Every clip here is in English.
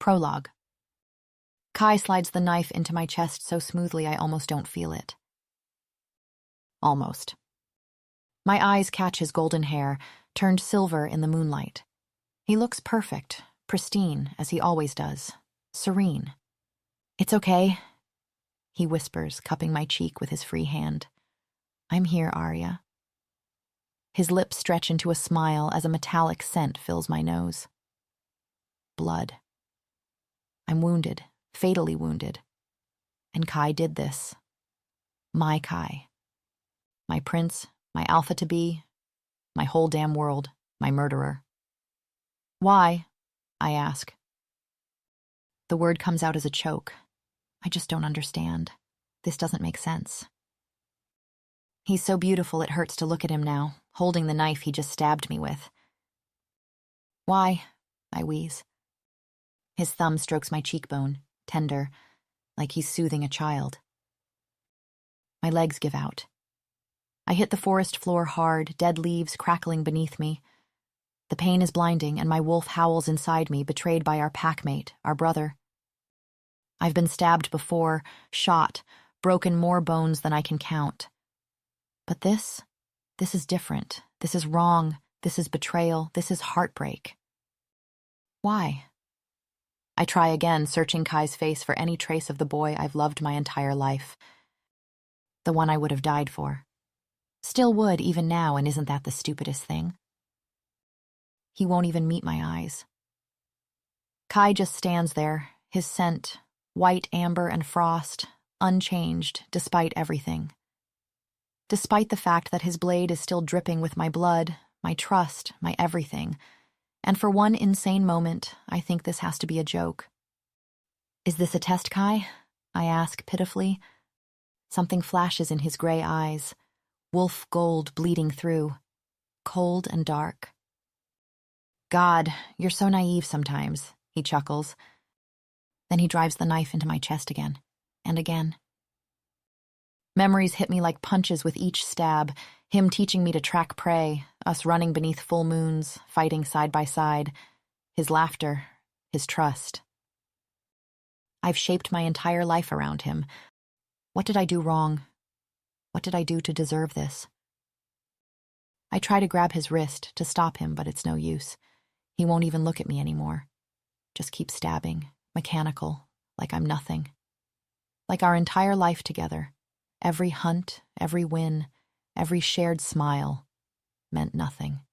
Prologue. Kai slides the knife into my chest so smoothly I almost don't feel it. Almost. My eyes catch his golden hair, turned silver in the moonlight. He looks perfect, pristine, as he always does. Serene. "It's okay," he whispers, cupping my cheek with his free hand. "I'm here, Arya." His lips stretch into a smile as a metallic scent fills my nose. Blood. I'm wounded, fatally wounded. And Kai did this. My Kai. My prince, my alpha-to-be, my whole damn world, my murderer. "Why?" I ask. The word comes out as a choke. I just don't understand. This doesn't make sense. He's so beautiful it hurts to look at him now, holding the knife he just stabbed me with. "Why?" I wheeze. His thumb strokes my cheekbone, tender, like he's soothing a child. My legs give out. I hit the forest floor hard, dead leaves crackling beneath me. The pain is blinding, and my wolf howls inside me, betrayed by our packmate, our brother. I've been stabbed before, shot, broken more bones than I can count. But this is different. This is wrong. This is betrayal. This is heartbreak. Why? I try again, searching Kai's face for any trace of the boy I've loved my entire life. The one I would have died for. Still would, even now, and isn't that the stupidest thing? He won't even meet my eyes. Kai just stands there, his scent, white amber and frost, unchanged despite everything. Despite the fact that his blade is still dripping with my blood, my trust, my everything. And for one insane moment, I think this has to be a joke. "Is this a test, Kai?" I ask pitifully. Something flashes in his gray eyes, wolf gold bleeding through, cold and dark. "God, you're so naive sometimes," he chuckles. Then he drives the knife into my chest again, and again. Memories hit me like punches with each stab, him teaching me to track prey, us running beneath full moons, fighting side by side, his laughter, his trust. I've shaped my entire life around him. What did I do wrong? What did I do to deserve this? I try to grab his wrist, to stop him, but it's no use. He won't even look at me anymore. Just keeps stabbing, mechanical, like I'm nothing. Like our entire life together. Every hunt, every win, every shared smile meant nothing.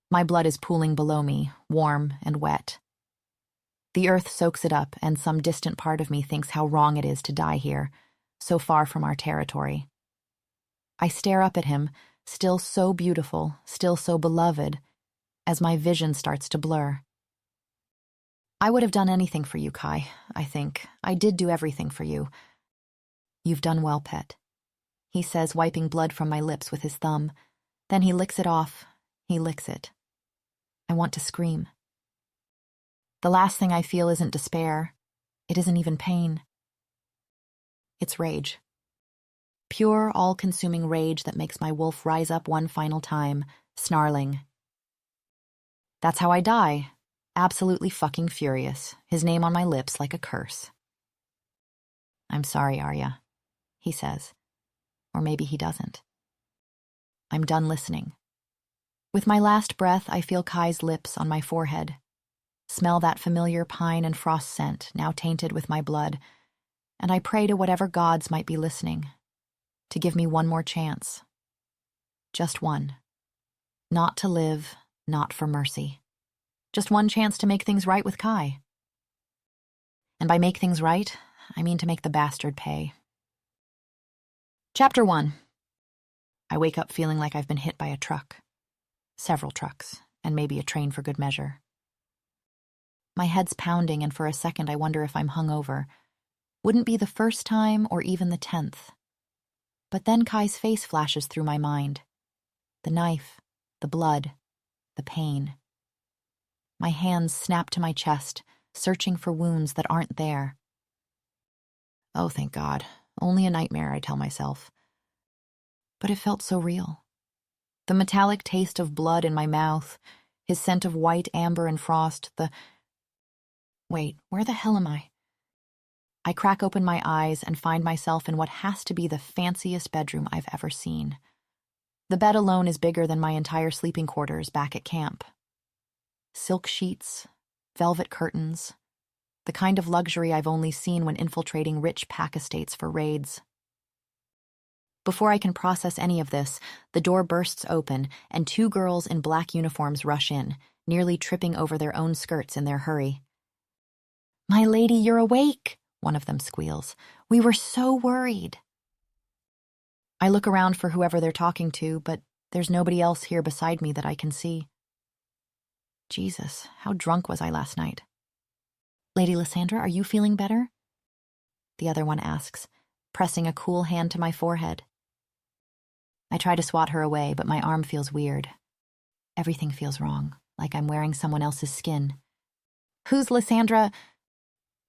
My blood is pooling below me, warm and wet. The earth soaks it up, and some distant part of me thinks how wrong it is to die here, so far from our territory. I stare up at him, still so beautiful, still so beloved, as my vision starts to blur. I would have done anything for you, Kai, I think. I did do everything for you. "You've done well, pet," he says, wiping blood from my lips with his thumb. Then he licks it off. He licks it. I want to scream. The last thing I feel isn't despair. It isn't even pain. It's rage. Pure, all-consuming rage that makes my wolf rise up one final time, snarling. That's how I die, absolutely fucking furious, his name on my lips like a curse. "I'm sorry, Arya," he says. Or maybe he doesn't. I'm done listening. With my last breath, I feel Kai's lips on my forehead. Smell that familiar pine and frost scent, now tainted with my blood, and I pray to whatever gods might be listening, to give me one more chance. Just one. Not to live, not for mercy. Just one chance to make things right with Kai. And by make things right, I mean to make the bastard pay. Chapter 1. I wake up feeling like I've been hit by a truck. Several trucks, and maybe a train for good measure. My head's pounding, and for a second I wonder if I'm hungover. Wouldn't be the first time or even the 10th. But then Kai's face flashes through my mind. The knife, the blood, the pain. My hands snap to my chest, searching for wounds that aren't there. Oh, thank God. Only a nightmare, I tell myself. But it felt so real. The metallic taste of blood in my mouth, his scent of white amber and frost, the Wait, where the hell am I? I crack open my eyes and find myself in what has to be the fanciest bedroom I've ever seen. The bed alone is bigger than my entire sleeping quarters back at camp. Silk sheets, velvet curtains, the kind of luxury I've only seen when infiltrating rich pack estates for raids. Before I can process any of this, the door bursts open and 2 girls in black uniforms rush in, nearly tripping over their own skirts in their hurry. "My lady, you're awake," one of them squeals. "We were so worried." I look around for whoever they're talking to, but there's nobody else here beside me that I can see. Jesus, how drunk was I last night? "Lady Leandra, are you feeling better?" the other one asks, pressing a cool hand to my forehead. I try to swat her away, but my arm feels weird. Everything feels wrong, like I'm wearing someone else's skin. "Who's Leandra?"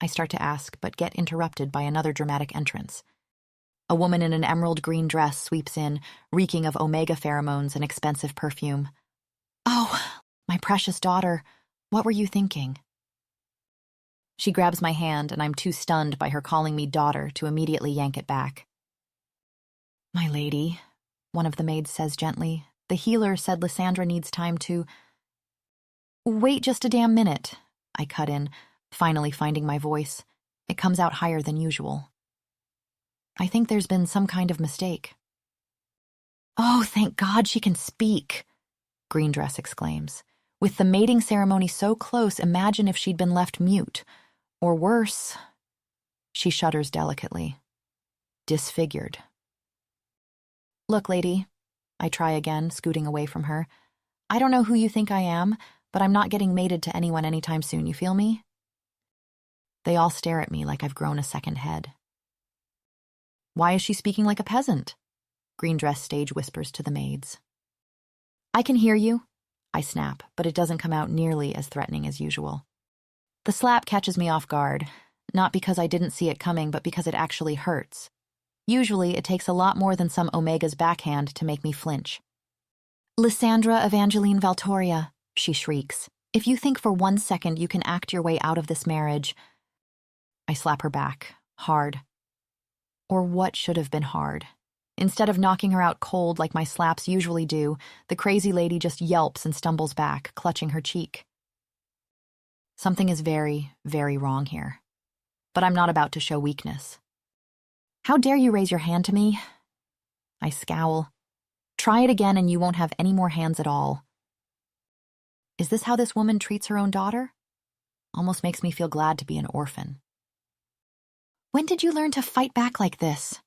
I start to ask, but get interrupted by another dramatic entrance. A woman in an emerald green dress sweeps in, reeking of omega pheromones and expensive perfume. "Oh, my precious daughter, what were you thinking?" She grabs my hand, and I'm too stunned by her calling me daughter to immediately yank it back. "My lady," one of the maids says gently, "the healer said Leandra needs time to—" "Wait just a damn minute," I cut in, finally finding my voice. It comes out higher than usual. "I think there's been some kind of mistake." "Oh, thank God she can speak," Green Dress exclaims. "With the mating ceremony so close, imagine if she'd been left mute. Or worse." She shudders delicately. "Disfigured." "Look, lady," I try again, scooting away from her. "I don't know who you think I am, but I'm not getting mated to anyone anytime soon, you feel me?" They all stare at me like I've grown a second head. "Why is she speaking like a peasant?" Green Dress stage whispers to the maids. "I can hear you," I snap, but it doesn't come out nearly as threatening as usual. The slap catches me off guard, not because I didn't see it coming, but because it actually hurts. Usually, it takes a lot more than some Omega's backhand to make me flinch. "Leandra Evangeline Valtoria," she shrieks. "If you think for 1 second you can act your way out of this marriage—" I slap her back, hard. Or what should have been hard. Instead of knocking her out cold like my slaps usually do, the crazy lady just yelps and stumbles back, clutching her cheek. Something is very, very wrong here. But I'm not about to show weakness. "How dare you raise your hand to me?" I scowl. "Try it again and you won't have any more hands at all." Is this how this woman treats her own daughter? Almost makes me feel glad to be an orphan. "When did you learn to fight back like this?"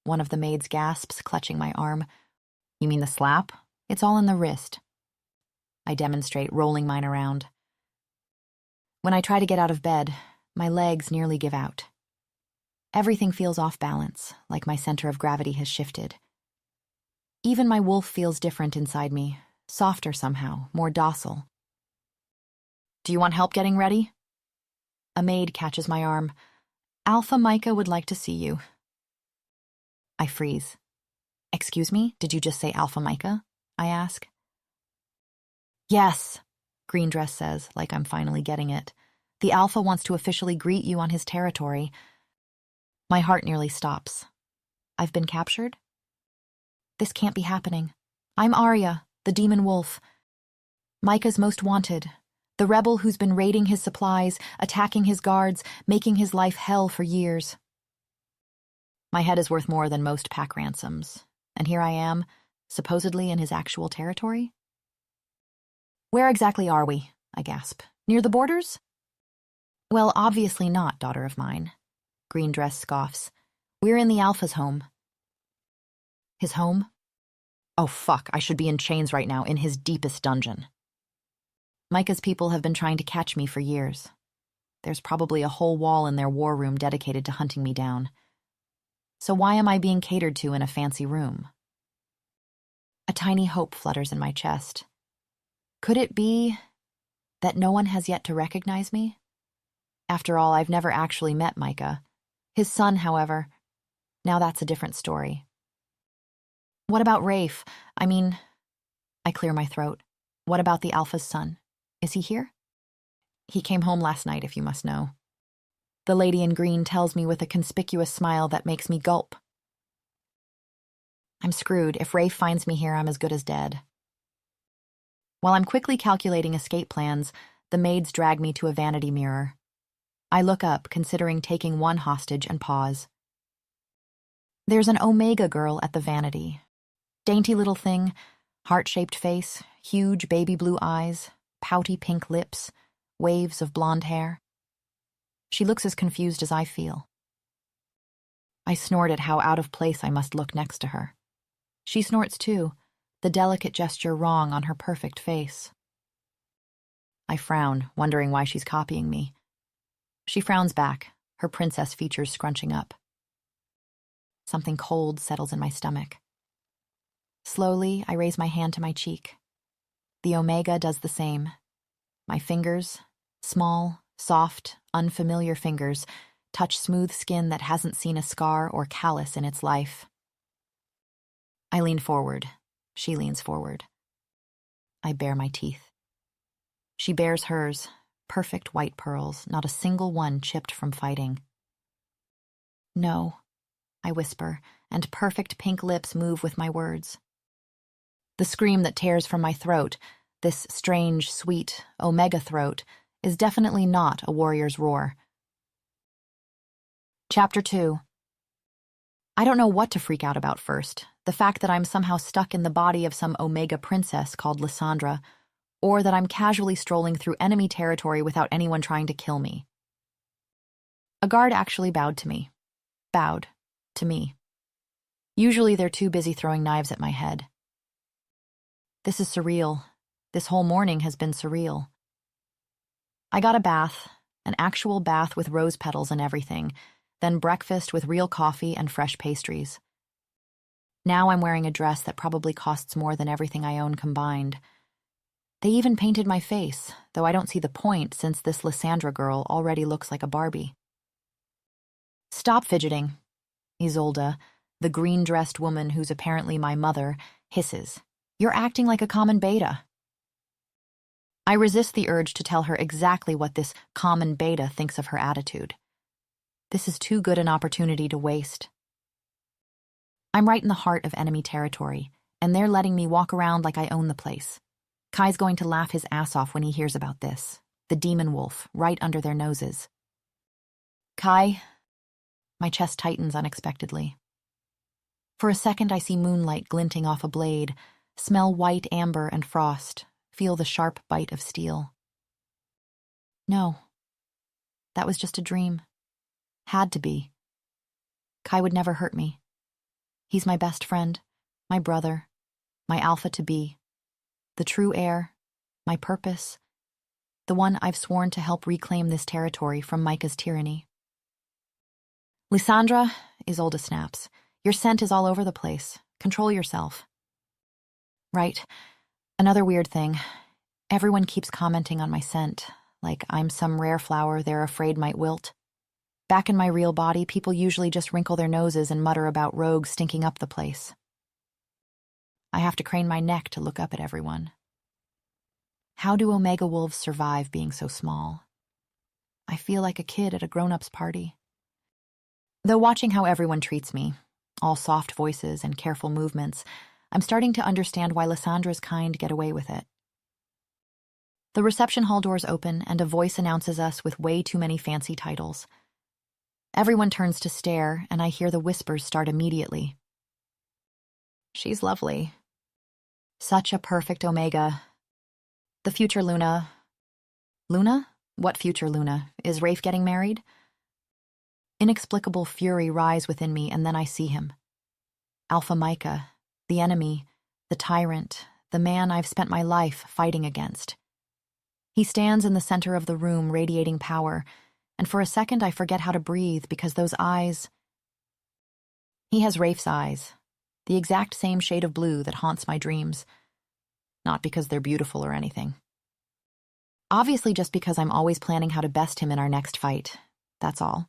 One of the maids gasps, clutching my arm. "You mean the slap? It's all in the wrist." I demonstrate, rolling mine around. When I try to get out of bed, my legs nearly give out. Everything feels off balance, like my center of gravity has shifted. Even my wolf feels different inside me, softer somehow, more docile. "Do you want help getting ready?" A maid catches my arm. "Alpha Micah would like to see you." I freeze. "Excuse me, did you just say Alpha Micah?" I ask. "Yes," Green Dress says, like I'm finally getting it. "The Alpha wants to officially greet you on his territory." My heart nearly stops. I've been captured? This can't be happening. I'm Arya, the demon wolf. Micah's most wanted, the rebel who's been raiding his supplies, attacking his guards, making his life hell for years. My head is worth more than most pack ransoms, and here I am, supposedly in his actual territory? "Where exactly are we?" I gasp. "Near the borders?" "Well, obviously not, daughter of mine." Green Dress scoffs. "We're in the Alpha's home." His home? Oh fuck, I should be in chains right now, in his deepest dungeon. Micah's people have been trying to catch me for years. There's probably a whole wall in their war room dedicated to hunting me down. So why am I being catered to in a fancy room? A tiny hope flutters in my chest. Could it be that no one has yet to recognize me? After all, I've never actually met Micah. His son, however, now that's a different story. What about Rafe? I clear my throat. What about the Alpha's son? Is he here? He came home last night, if you must know. The lady in green tells me with a conspicuous smile that makes me gulp. I'm screwed. If Rafe finds me here, I'm as good as dead. While I'm quickly calculating escape plans, the maids drag me to a vanity mirror. I look up, considering taking one hostage, and pause. There's an Omega girl at the vanity. Dainty little thing, heart-shaped face, huge baby blue eyes, pouty pink lips, waves of blonde hair. She looks as confused as I feel. I snort at how out of place I must look next to her. She snorts too, the delicate gesture wrong on her perfect face. I frown, wondering why she's copying me. She frowns back, her princess features scrunching up. Something cold settles in my stomach. Slowly, I raise my hand to my cheek. The Omega does the same. My fingers, small, soft, unfamiliar fingers, touch smooth skin that hasn't seen a scar or callus in its life. I lean forward. She leans forward. I bare my teeth. She bares hers, perfect white pearls, not a single one chipped from fighting. No, I whisper, and perfect pink lips move with my words. The scream that tears from my throat, this strange, sweet, Omega throat, is definitely not a warrior's roar. Chapter 2. I don't know what to freak out about first, the fact that I'm somehow stuck in the body of some Omega princess called Leandra, or that I'm casually strolling through enemy territory without anyone trying to kill me. A guard actually bowed to me. Bowed. To me. Usually they're too busy throwing knives at my head. This is surreal. This whole morning has been surreal. I got a bath, an actual bath with rose petals and everything, then breakfast with real coffee and fresh pastries. Now I'm wearing a dress that probably costs more than everything I own combined. They even painted my face, though I don't see the point since this Leandra girl already looks like a Barbie. Stop fidgeting, Isolde, the green-dressed woman who's apparently my mother, hisses. You're acting like a common beta. I resist the urge to tell her exactly what this common beta thinks of her attitude. This is too good an opportunity to waste. I'm right in the heart of enemy territory, and they're letting me walk around like I own the place. Kai's going to laugh his ass off when he hears about this. The demon wolf, right under their noses. Kai, my chest tightens unexpectedly. For a second I see moonlight glinting off a blade, smell white amber and frost, feel the sharp bite of steel. No, that was just a dream. Had to be. Kai would never hurt me. He's my best friend, my brother, my alpha-to-be, the true heir, my purpose, the one I've sworn to help reclaim this territory from Micah's tyranny. Leandra, Isolde snaps, your scent is all over the place. Control yourself. Right. Another weird thing. Everyone keeps commenting on my scent, like I'm some rare flower they're afraid might wilt. Back in my real body, people usually just wrinkle their noses and mutter about rogues stinking up the place. I have to crane my neck to look up at everyone. How do Omega wolves survive being so small? I feel like a kid at a grown-up's party. Though watching how everyone treats me, all soft voices and careful movements, I'm starting to understand why Lesandra's kind get away with it. The reception hall doors open and a voice announces us with way too many fancy titles. Everyone turns to stare, and I hear the whispers start immediately. She's lovely. Such a perfect Omega. The future Luna. Luna? What future Luna? Is Rafe getting married? Inexplicable fury rise within me, and then I see him. Alpha Micah, the enemy, the tyrant, the man I've spent my life fighting against. He stands in the center of the room, radiating power, and for a second I forget how to breathe because those eyes... He has Rafe's eyes, the exact same shade of blue that haunts my dreams. Not because they're beautiful or anything. Obviously just because I'm always planning how to best him in our next fight. That's all.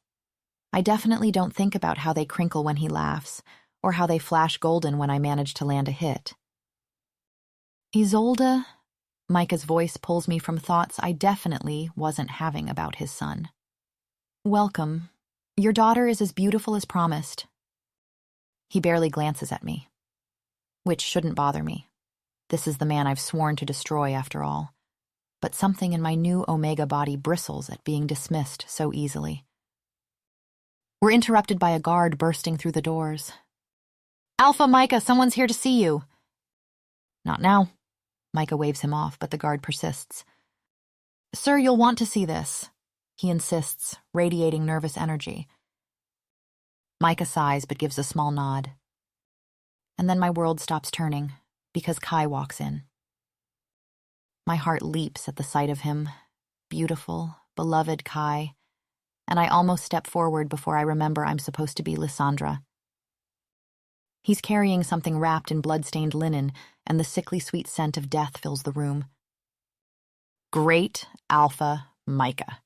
I definitely don't think about how they crinkle when he laughs, or how they flash golden when I manage to land a hit. Isolde, Micah's voice pulls me from thoughts I definitely wasn't having about his son. Welcome. Your daughter is as beautiful as promised. He barely glances at me, which shouldn't bother me. This is the man I've sworn to destroy after all. But something in my new Omega body bristles at being dismissed so easily. We're interrupted by a guard bursting through the doors. Alpha, Micah, someone's here to see you. Not now. Micah waves him off, but the guard persists. Sir, you'll want to see this. He insists, radiating nervous energy. Micah sighs but gives a small nod. And then my world stops turning, because Kai walks in. My heart leaps at the sight of him, beautiful, beloved Kai, and I almost step forward before I remember I'm supposed to be Leandra. He's carrying something wrapped in blood-stained linen, and the sickly sweet scent of death fills the room. Great Alpha Micah.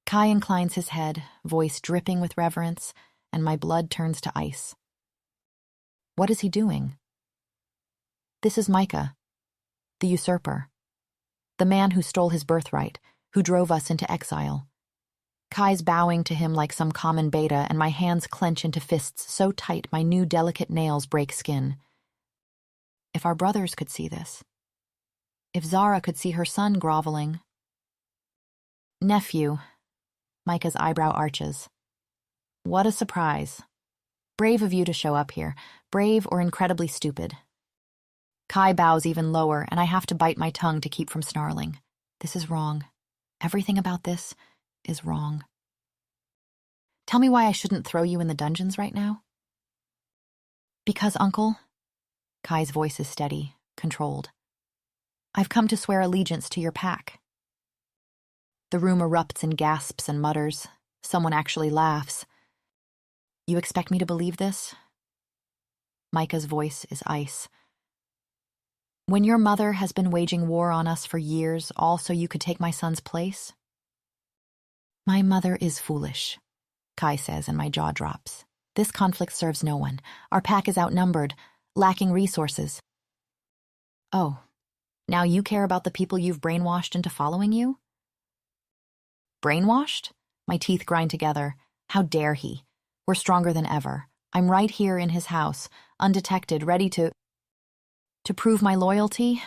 Kai inclines his head, voice dripping with reverence, and my blood turns to ice. What is he doing? This is Micah, the usurper, the man who stole his birthright, who drove us into exile. Kai's bowing to him like some common beta, and my hands clench into fists so tight my new delicate nails break skin. If our brothers could see this. If Zara could see her son groveling. Nephew. Micah's eyebrow arches. What a surprise. Brave of you to show up here. Brave or incredibly stupid. Kai bows even lower, and I have to bite my tongue to keep from snarling. This is wrong. Everything about this is wrong. Tell me why I shouldn't throw you in the dungeons right now? Because, Uncle, Kai's voice is steady, controlled. I've come to swear allegiance to your pack. The room erupts in gasps and mutters. Someone actually laughs. You expect me to believe this? Micah's voice is ice. When your mother has been waging war on us for years, all so you could take my son's place? My mother is foolish, Kai says, and my jaw drops. This conflict serves no one. Our pack is outnumbered, lacking resources. Oh, now you care about the people you've brainwashed into following you? Brainwashed? My teeth grind together. How dare he? We're stronger than ever. I'm right here in his house, undetected, ready to prove my loyalty,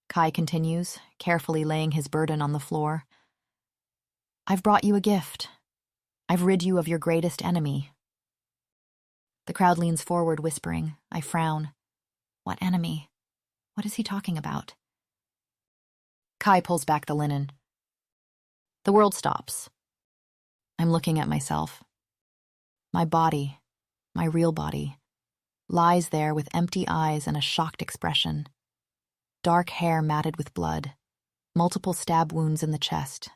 Kai continues, carefully laying his burden on the floor. I've brought you a gift. I've rid you of your greatest enemy. The crowd leans forward, whispering. I frown. What enemy? What is he talking about? Kai pulls back the linen. The world stops. I'm looking at myself. My body, my real body, lies there with empty eyes and a shocked expression. Dark hair matted with blood, multiple stab wounds in the chest.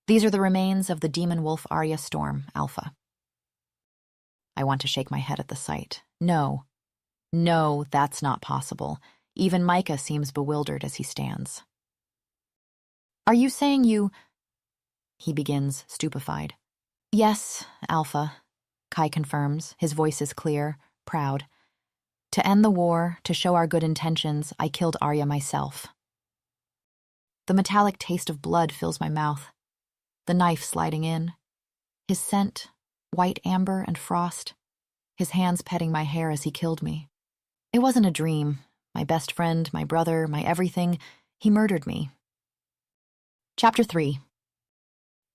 These are the remains of the demon wolf Arya storm, Alpha. I want to shake my head at the sight. No, that's not possible. Even Micah seems bewildered as he stands. Are you saying you... He begins, stupefied. Yes, Alpha, Kai confirms, his voice is clear, proud. To end the war, to show our good intentions, I killed Arya myself. The metallic taste of blood fills my mouth, the knife sliding in. His scent, white amber and frost, his hands petting my hair as he killed me. It wasn't a dream. My best friend, my brother, my everything, he murdered me. Chapter 3.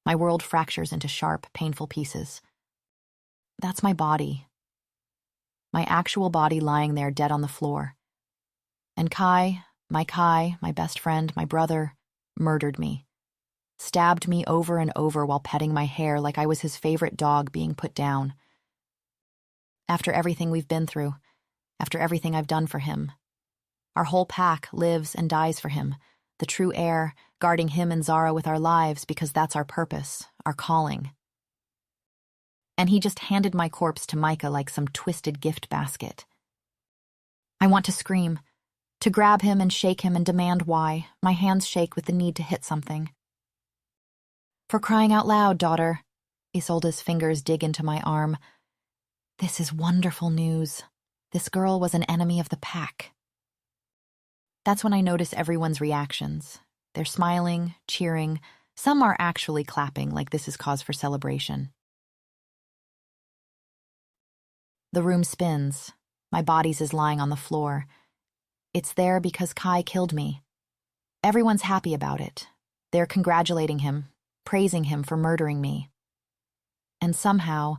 My world fractures into sharp, painful pieces. That's my body. My actual body lying there dead on the floor. And Kai, my best friend, my brother, murdered me. Stabbed me over and over while petting my hair like I was his favorite dog being put down. After everything we've been through, after everything I've done for him, our whole pack lives and dies for him, the true heir, guarding him and Zara with our lives because that's our purpose, our calling. And he just handed my corpse to Micah like some twisted gift basket. I want to scream, to grab him and shake him and demand why. My hands shake with the need to hit something. For crying out loud, daughter. Isolde's fingers dig into my arm. This is wonderful news. This girl was an enemy of the pack. That's when I notice everyone's reactions. They're smiling, cheering. Some are actually clapping like this is cause for celebration. The room spins. My bodies is lying on the floor. It's there because Kai killed me. Everyone's happy about it. They're congratulating him, praising him for murdering me. And somehow,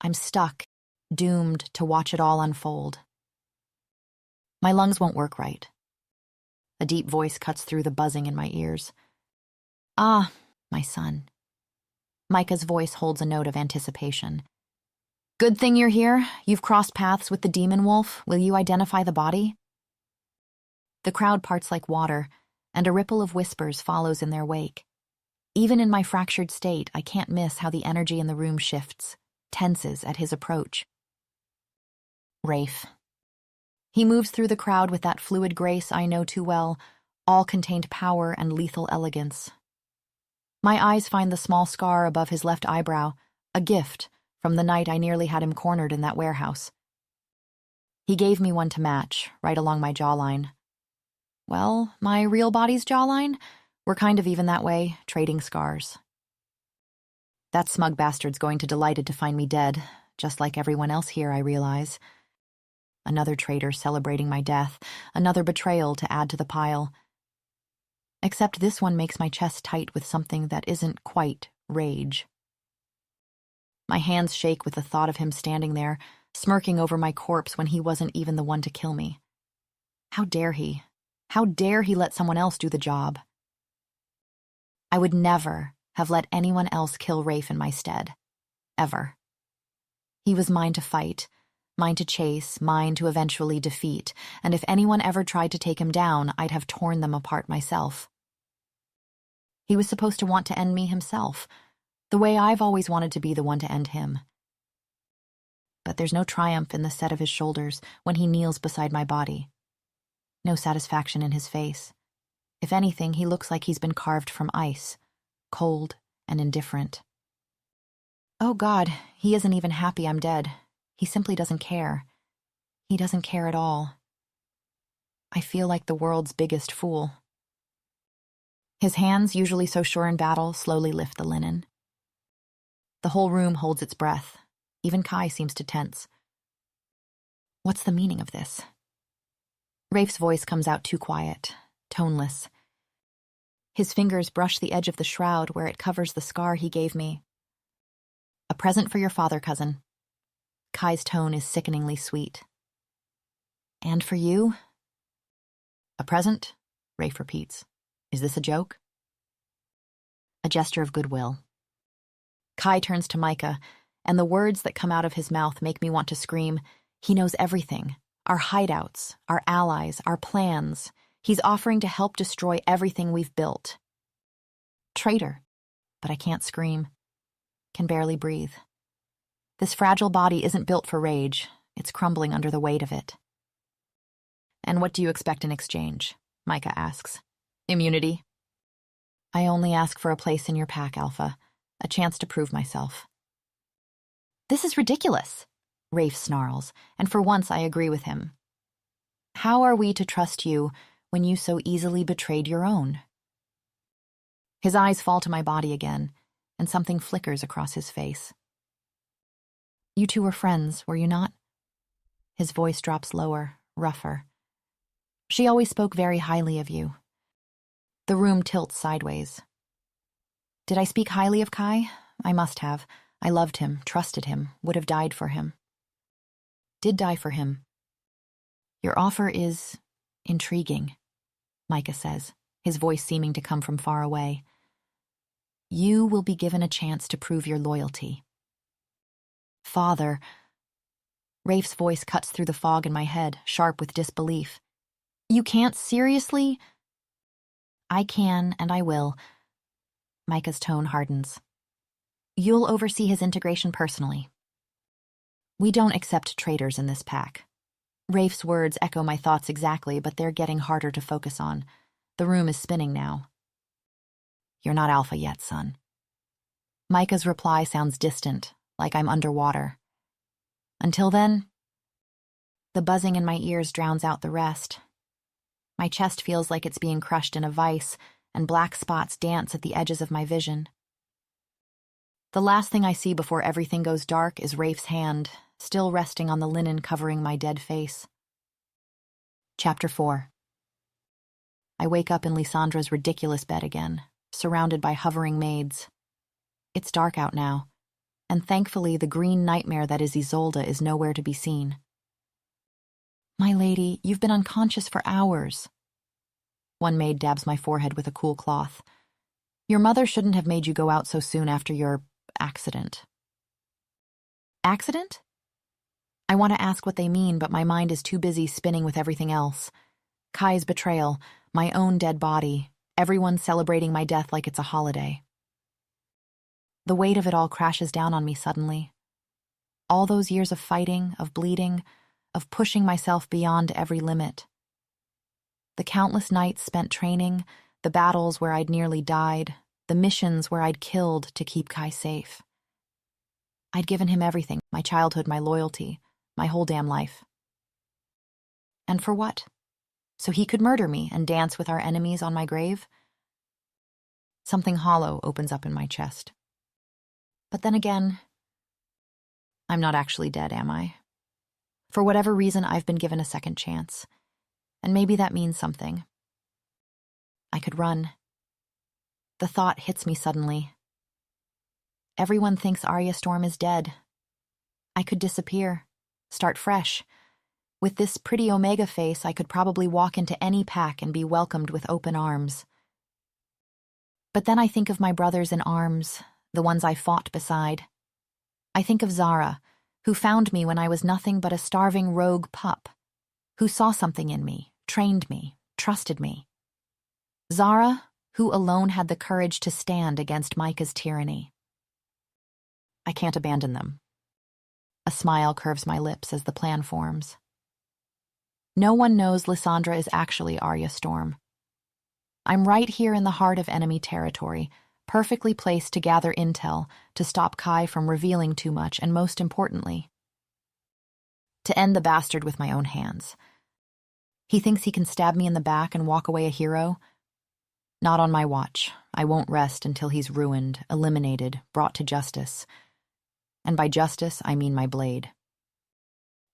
I'm stuck, doomed to watch it all unfold. My lungs won't work right. A deep voice cuts through the buzzing in my ears. "Ah, my son." Micah's voice holds a note of anticipation. "Good thing you're here. You've crossed paths with the demon wolf. Will you identify the body?" The crowd parts like water, and a ripple of whispers follows in their wake. Even in my fractured state, I can't miss how the energy in the room shifts, tenses at his approach. Rafe. He moves through the crowd with that fluid grace I know too well, all-contained power and lethal elegance. My eyes find the small scar above his left eyebrow, a gift from the night I nearly had him cornered in that warehouse. He gave me one to match, right along my jawline. Well, my real body's jawline? We're kind of even that way, trading scars. That smug bastard's going to delighted to find me dead, just like everyone else here, I realize. Another traitor celebrating my death, another betrayal to add to the pile. Except this one makes my chest tight with something that isn't quite rage. My hands shake with the thought of him standing there, smirking over my corpse when he wasn't even the one to kill me. How dare he? How dare he let someone else do the job? I would never have let anyone else kill Rafe in my stead. Ever. He was mine to fight, mine to chase, mine to eventually defeat, and if anyone ever tried to take him down, I'd have torn them apart myself. He was supposed to want to end me himself, the way I've always wanted to be the one to end him. But there's no triumph in the set of his shoulders when he kneels beside my body. No satisfaction in his face. If anything, he looks like he's been carved from ice, cold and indifferent. Oh God, he isn't even happy I'm dead. He simply doesn't care. He doesn't care at all. I feel like the world's biggest fool. His hands, usually so sure in battle, slowly lift the linen. The whole room holds its breath. Even Kai seems to tense. What's the meaning of this? Rafe's voice comes out too quiet, toneless. His fingers brush the edge of the shroud where it covers the scar he gave me. A present for your father, cousin. Kai's tone is sickeningly sweet. And for you? A present? Rafe repeats. Is this a joke? A gesture of goodwill. Kai turns to Micah, and the words that come out of his mouth make me want to scream. He knows everything. Our hideouts, our allies, our plans. He's offering to help destroy everything we've built. Traitor. But I can't scream. Can barely breathe. This fragile body isn't built for rage. It's crumbling under the weight of it. And what do you expect in exchange? Micah asks. Immunity. I only ask for a place in your pack, Alpha. A chance to prove myself. This is ridiculous, Rafe snarls, and for once I agree with him. How are we to trust you when you so easily betrayed your own? His eyes fall to my body again, and something flickers across his face. You two were friends, were you not? His voice drops lower, rougher. She always spoke very highly of you. The room tilts sideways. Did I speak highly of Kai? I must have. I loved him, trusted him, would have died for him. Did die for him. Your offer is intriguing, Micah says, his voice seeming to come from far away. You will be given a chance to prove your loyalty. Father. Rafe's voice cuts through the fog in my head, sharp with disbelief. You can't seriously? I can, and I will. Micah's tone hardens. You'll oversee his integration personally. We don't accept traitors in this pack. Rafe's words echo my thoughts exactly, but they're getting harder to focus on. The room is spinning now. You're not Alpha yet, son. Micah's reply sounds distant, like I'm underwater. Until then, the buzzing in my ears drowns out the rest. My chest feels like it's being crushed in a vice, and black spots dance at the edges of my vision. The last thing I see before everything goes dark is Rafe's hand, still resting on the linen covering my dead face. Chapter 4. I wake up in Leandra's ridiculous bed again, surrounded by hovering maids. It's dark out now, and thankfully the green nightmare that is Isolde is nowhere to be seen. "My lady, you've been unconscious for hours." One maid dabs my forehead with a cool cloth. "Your mother shouldn't have made you go out so soon after your accident." Accident? I want to ask what they mean, but my mind is too busy spinning with everything else. Kai's betrayal, my own dead body, everyone celebrating my death like it's a holiday. The weight of it all crashes down on me suddenly. All those years of fighting, of bleeding, of pushing myself beyond every limit. The countless nights spent training, the battles where I'd nearly died, the missions where I'd killed to keep Kai safe. I'd given him everything, my childhood, my loyalty, my whole damn life. And for what? So he could murder me and dance with our enemies on my grave? Something hollow opens up in my chest. But then again, I'm not actually dead, am I? For whatever reason, I've been given a second chance. And maybe that means something. I could run. The thought hits me suddenly. Everyone thinks Arya Storm is dead. I could disappear, start fresh. With this pretty Omega face, I could probably walk into any pack and be welcomed with open arms. But then I think of my brothers in arms, the ones I fought beside. I think of Zara, who found me when I was nothing but a starving rogue pup, who saw something in me, trained me, trusted me. Zara, who alone had the courage to stand against Micah's tyranny. I can't abandon them. A smile curves my lips as the plan forms. No one knows Leandra is actually Arya Storm. I'm right here in the heart of enemy territory, perfectly placed to gather intel, to stop Kai from revealing too much, and most importantly, to end the bastard with my own hands. He thinks he can stab me in the back and walk away a hero? Not on my watch. I won't rest until he's ruined, eliminated, brought to justice. And by justice, I mean my blade.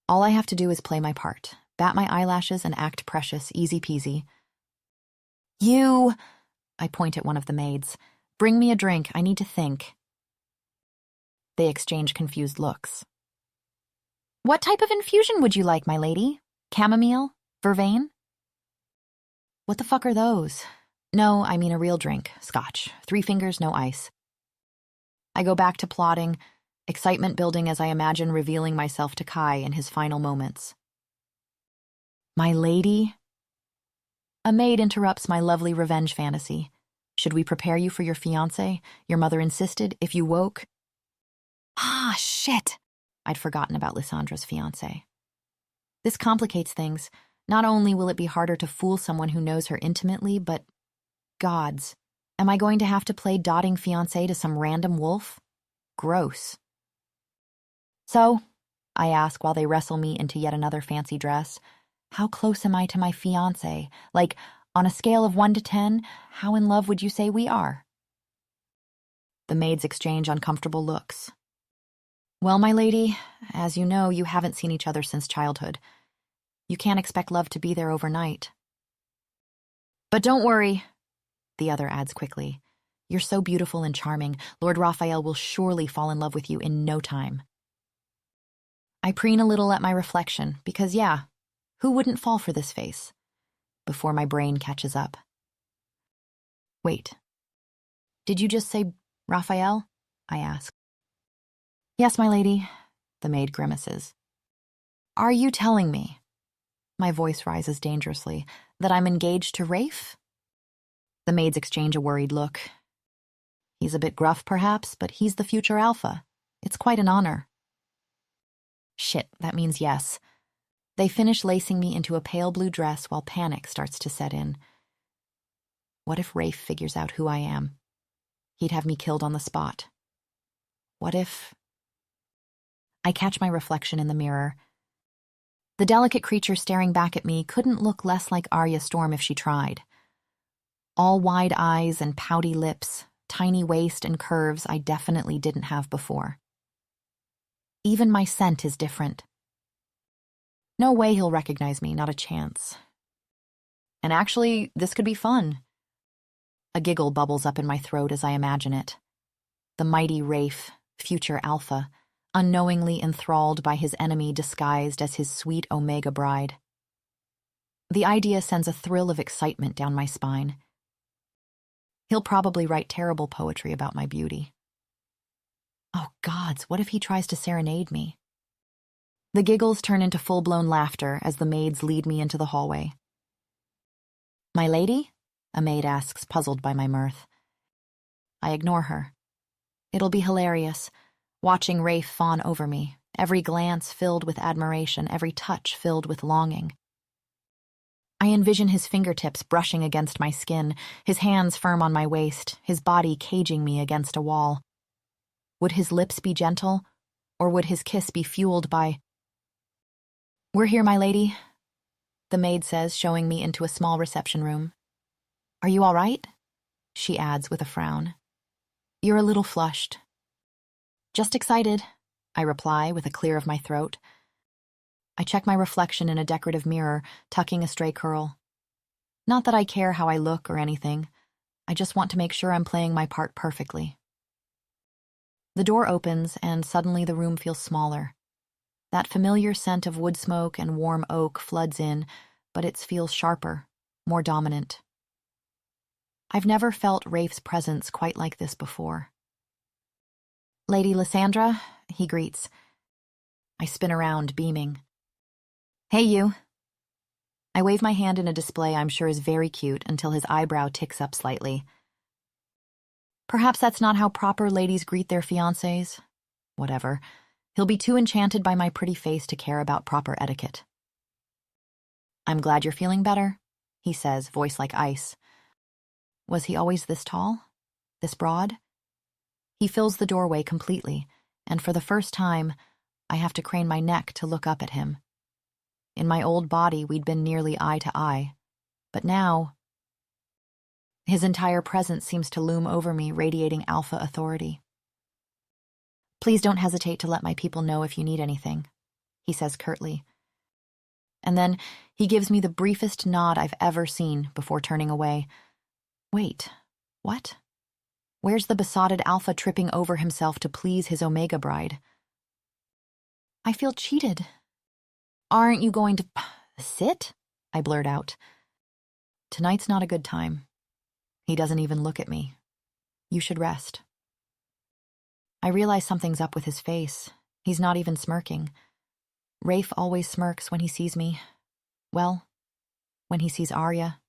All I have to do is play my part, bat my eyelashes and act precious, easy peasy. "You," I point at one of the maids, "bring me a drink, I need to think." They exchange confused looks. "What type of infusion would you like, my lady? Chamomile? Vervain?" "What the fuck are those?" "No, I mean a real drink, scotch, 3 fingers, no ice." I go back to plotting, excitement building as I imagine revealing myself to Kai in his final moments. "My lady?" A maid interrupts my lovely revenge fantasy. "Should we prepare you for your fiancé? Your mother insisted, if you woke..." Ah, shit! I'd forgotten about Leandra's fiancé. This complicates things. Not only will it be harder to fool someone who knows her intimately, but... gods. Am I going to have to play dotting fiancé to some random wolf? Gross. "So," I ask while they wrestle me into yet another fancy dress, "how close am I to my fiancé? Like, on a scale of 1 to 10, how in love would you say we are?" The maids exchange uncomfortable looks. "Well, my lady, as you know, you haven't seen each other since childhood. You can't expect love to be there overnight." "But don't worry," the other adds quickly. "You're so beautiful and charming, Lord Raphael will surely fall in love with you in no time." I preen a little at my reflection, because yeah, who wouldn't fall for this face? Before my brain catches up. "Wait, did you just say Raphael?" I ask. "Yes, my lady," the maid grimaces. "Are you telling me," my voice rises dangerously, "that I'm engaged to Rafe?" The maids exchange a worried look. He's a bit gruff, perhaps, but he's the future alpha. It's quite an honor. Shit, that means yes. They finish lacing me into a pale blue dress while panic starts to set in. What if Rafe figures out who I am? He'd have me killed on the spot. What if... I catch my reflection in the mirror. The delicate creature staring back at me couldn't look less like Arya Storm if she tried. All wide eyes and pouty lips, tiny waist and curves I definitely didn't have before. Even my scent is different. No way he'll recognize me, not a chance. And actually, this could be fun. A giggle bubbles up in my throat as I imagine it. The mighty Rafe, future Alpha, unknowingly enthralled by his enemy disguised as his sweet Omega bride. The idea sends a thrill of excitement down my spine. He'll probably write terrible poetry about my beauty. Oh gods, what if he tries to serenade me? The giggles turn into full-blown laughter as the maids lead me into the hallway. "My lady?" a maid asks, puzzled by my mirth. I ignore her. It'll be hilarious, watching Rafe fawn over me, every glance filled with admiration, every touch filled with longing. I envision his fingertips brushing against my skin, his hands firm on my waist, his body caging me against a wall. Would his lips be gentle, or would his kiss be fueled by... "We're here, my lady," the maid says, showing me into a small reception room. "Are you all right?" she adds with a frown. "You're a little flushed." "Just excited," I reply with a clear of my throat. I check my reflection in a decorative mirror, tucking a stray curl. Not that I care how I look or anything. I just want to make sure I'm playing my part perfectly. The door opens, and suddenly the room feels smaller. That familiar scent of wood smoke and warm oak floods in, but it feels sharper, more dominant. I've never felt Rafe's presence quite like this before. "Lady Leandra," he greets. I spin around, beaming. "Hey, you." I wave my hand in a display I'm sure is very cute until his eyebrow ticks up slightly. Perhaps that's not how proper ladies greet their fiancés. Whatever. He'll be too enchanted by my pretty face to care about proper etiquette. "I'm glad you're feeling better," he says, voice like ice. Was he always this tall? This broad? He fills the doorway completely, and for the first time, I have to crane my neck to look up at him. In my old body, we'd been nearly eye to eye. But now, his entire presence seems to loom over me, radiating alpha authority. "Please don't hesitate to let my people know if you need anything," he says curtly. And then he gives me the briefest nod I've ever seen before turning away. Wait, what? Where's the besotted alpha tripping over himself to please his Omega bride? I feel cheated. "Aren't you going to sit?" I blurt out. Tonight's not a good time. He doesn't even look at me. You should rest. I realize something's up with his face. He's not even smirking. Rafe always smirks when he sees me. Well, when he sees Arya.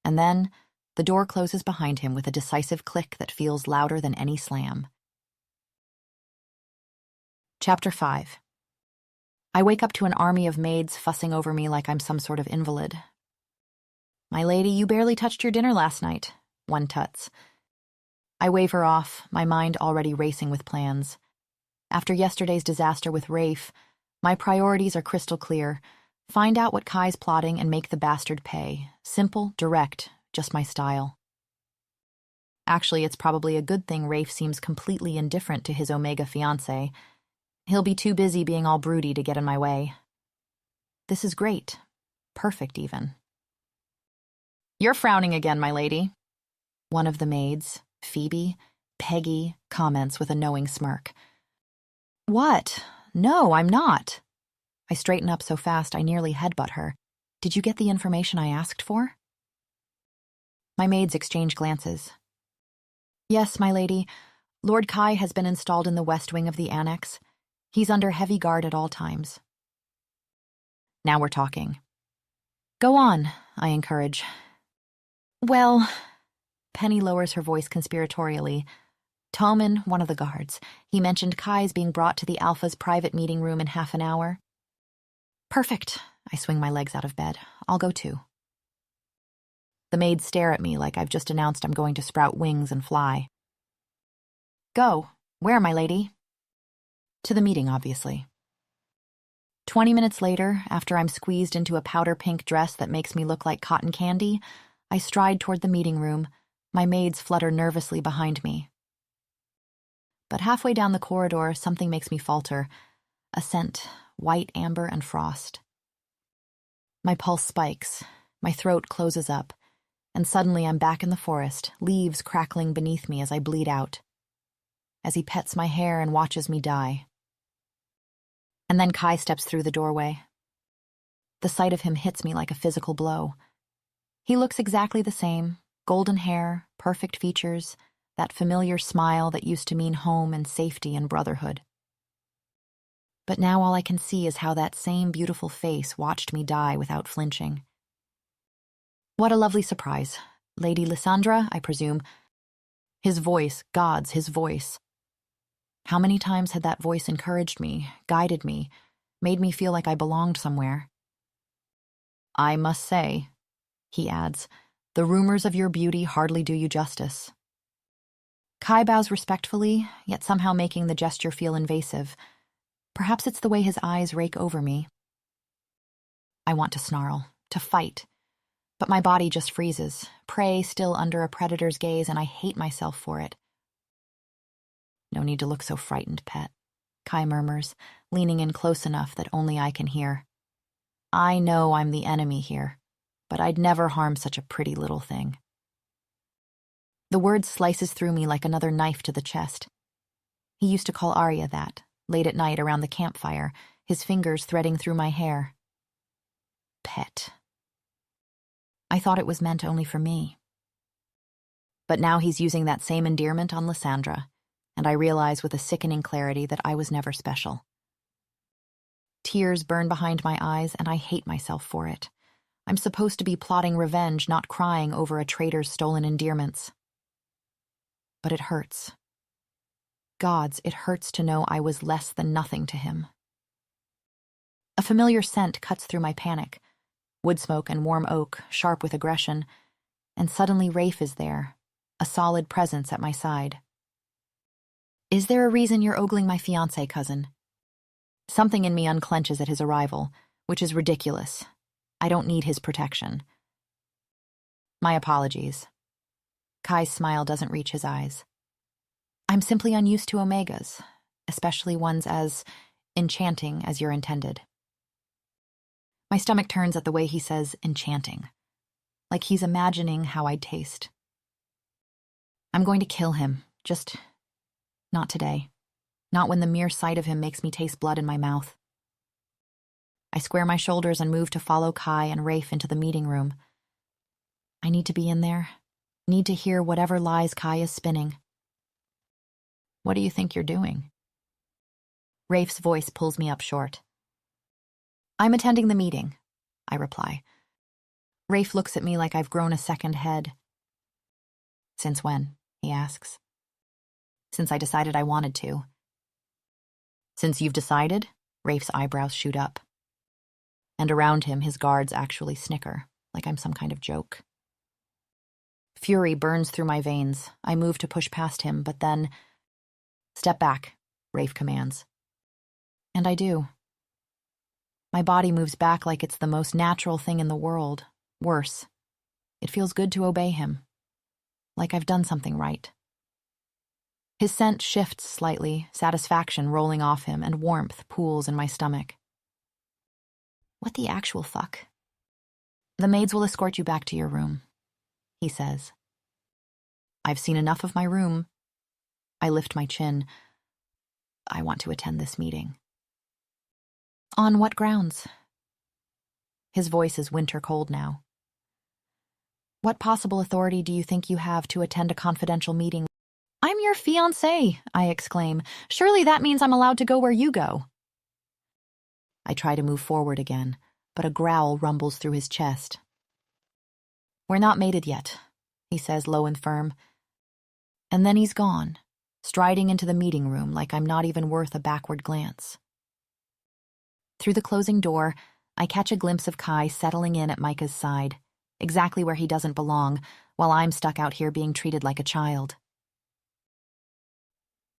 And then the door closes behind him with a decisive click that feels louder than any slam. Chapter 5. I wake up to an army of maids fussing over me like I'm some sort of invalid. "My lady, you barely touched your dinner last night," one tuts. I wave her off, my mind already racing with plans. After yesterday's disaster with Rafe, my priorities are crystal clear. Find out what Kai's plotting and make the bastard pay. Simple, direct, just my style. Actually, it's probably a good thing Rafe seems completely indifferent to his Omega fiancé. He'll be too busy being all broody to get in my way. This is great. Perfect, even. "You're frowning again, my lady," one of the maids, Phoebe, Peggy, comments with a knowing smirk. "What? No, I'm not." I straighten up so fast I nearly headbutt her. "Did you get the information I asked for?" My maids exchange glances. "Yes, my lady. Lord Kai has been installed in the west wing of the annex. He's under heavy guard at all times." Now we're talking. "Go on," I encourage. "Well," Penny lowers her voice conspiratorially. "Tommen, one of the guards, he mentioned Kai's being brought to the Alpha's private meeting room in half an hour." "Perfect." I swing my legs out of bed. "I'll go too." The maids stare at me like I've just announced I'm going to sprout wings and fly. "Go. Where, my lady?" "To the meeting, obviously." 20 minutes later, after I'm squeezed into a powder pink dress that makes me look like cotton candy, I stride toward the meeting room. My maids flutter nervously behind me. But halfway down the corridor, something makes me falter. A scent, white amber and frost. My pulse spikes, my throat closes up, and suddenly I'm back in the forest, leaves crackling beneath me as I bleed out. As he pets my hair and watches me die. And then Kai steps through the doorway. The sight of him hits me like a physical blow. He looks exactly the same, golden hair, perfect features, that familiar smile that used to mean home and safety and brotherhood. But now all I can see is how that same beautiful face watched me die without flinching. What a lovely surprise. Lady Leandra, I presume. His voice, God's his voice. How many times had that voice encouraged me, guided me, made me feel like I belonged somewhere? I must say, he adds, the rumors of your beauty hardly do you justice. Kai bows respectfully, yet somehow making the gesture feel invasive. Perhaps it's the way his eyes rake over me. I want to snarl, to fight, but my body just freezes, prey still under a predator's gaze, and I hate myself for it. No need to look so frightened, pet, Kai murmurs, leaning in close enough that only I can hear. I know I'm the enemy here, but I'd never harm such a pretty little thing. The word slices through me like another knife to the chest. He used to call Arya that, late at night around the campfire, his fingers threading through my hair. Pet. I thought it was meant only for me. But now he's using that same endearment on Leandra, and I realize with a sickening clarity that I was never special. Tears burn behind my eyes, and I hate myself for it. I'm supposed to be plotting revenge, not crying over a traitor's stolen endearments. But it hurts. Gods, it hurts to know I was less than nothing to him. A familiar scent cuts through my panic. Wood smoke and warm oak, sharp with aggression, and suddenly Rafe is there, a solid presence at my side. Is there a reason you're ogling my fiancé, cousin? Something in me unclenches at his arrival, which is ridiculous. I don't need his protection. My apologies. Kai's smile doesn't reach his eyes. I'm simply unused to omegas, especially ones as enchanting as you're intended. My stomach turns at the way he says enchanting, like he's imagining how I'd taste. I'm going to kill him, just not today. Not when the mere sight of him makes me taste blood in my mouth. I square my shoulders and move to follow Kai and Rafe into the meeting room. I need to be in there, need to hear whatever lies Kai is spinning. What do you think you're doing? Rafe's voice pulls me up short. I'm attending the meeting, I reply. Rafe looks at me like I've grown a second head. Since when? He asks. Since I decided I wanted to. Since you've decided? Rafe's eyebrows shoot up. And around him, his guards actually snicker, like I'm some kind of joke. Fury burns through my veins. I move to push past him, but then... Step back, Rafe commands. And I do. My body moves back like it's the most natural thing in the world. Worse. It feels good to obey him. Like I've done something right. His scent shifts slightly, satisfaction rolling off him, and warmth pools in my stomach. What the actual fuck? The maids will escort you back to your room, he says. I've seen enough of my room. I lift my chin. I want to attend this meeting. On what grounds? His voice is winter cold now. What possible authority do you think you have to attend a confidential meeting? I'm your fiancé, I exclaim. Surely that means I'm allowed to go where you go. I try to move forward again, but a growl rumbles through his chest. We're not mated yet, he says low and firm. And then he's gone, striding into the meeting room like I'm not even worth a backward glance. Through the closing door, I catch a glimpse of Kai settling in at Micah's side, exactly where he doesn't belong, while I'm stuck out here being treated like a child.